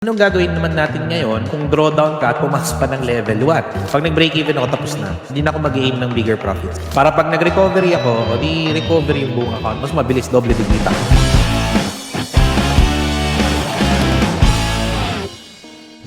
Anong gagawin naman natin ngayon kung drawdown ka at pumasok pa ng level 1? Pag nag-break even ako, tapos na. Hindi na ako mag-aim ng bigger profits. Para pag nag-recovery ako, o di recovery yung buong account, mas mabilis, doble digita.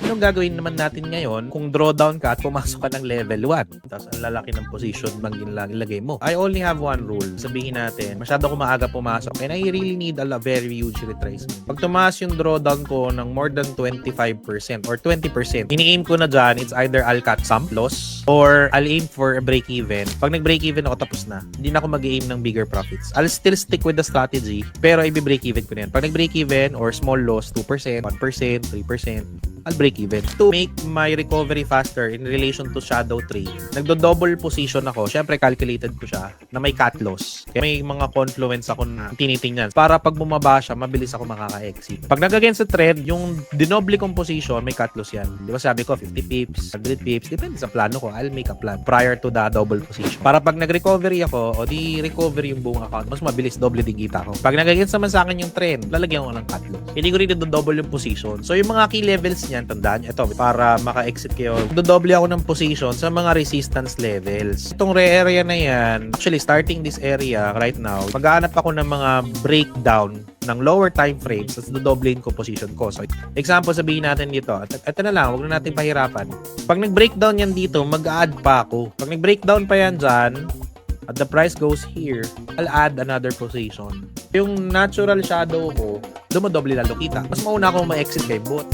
Anong gagawin naman natin ngayon kung drawdown ka at pumasok ka ng level 1? Tapos ang lalaki ng position bang ilagay mo. I only have one rule. Sabihin natin, masyado ko maaga pumasok and I really need a very huge retracement. Pag tumaas yung drawdown ko ng more than 25% or 20%, ini-aim ko na dyan, it's either I'll cut some loss or I'll aim for a break even. Pag nag-break even ako, tapos na. Hindi na ako mag-aim ng bigger profits. I'll still stick with the strategy, pero i-break even ko na yan. Pag nag-break even or small loss, 2%, 1%, 3%, I'll break even. To make my recovery faster in relation to shadow trade, nagdo-double position ako. Syempre, calculated ko siya na may cut loss. Kaya may mga confluence ako na tinitingnan. Para pag bumaba siya, mabilis ako makaka-exit. Pag nag-against the trend, yung dinoble kong position, may cut loss yan. Di ba sabi ko, 50 pips, 100 pips, depende sa plano ko. I'll make a plan prior to the double position. Para pag nag-recovery ako, o di recovery yung buong account, mas mabilis, doble digita ko. Pag nag-against naman sa akin yung trend, lalagyan ko ng cut loss. Hindi ko rin do-double yung position. So, yung mga key levels niyan, tandaan nyo, ito, para maka-exit kayo, dodoble ako ng position sa mga resistance levels. Itong area na yan, actually, starting this area right now, mag-aanap ako ng mga breakdown ng lower time frames at dodoblein ko position ko. So, example, sabihin natin dito, ito na lang, huwag na natin pahirapan. Pag nag-breakdown yan dito, mag-add pa ako. Pag nag-breakdown pa yan dyan, at the price goes here, I'll add another position. Yung natural shadow ko, dumodoble lalo kita. Mas mauna akong ma-exit kay bot.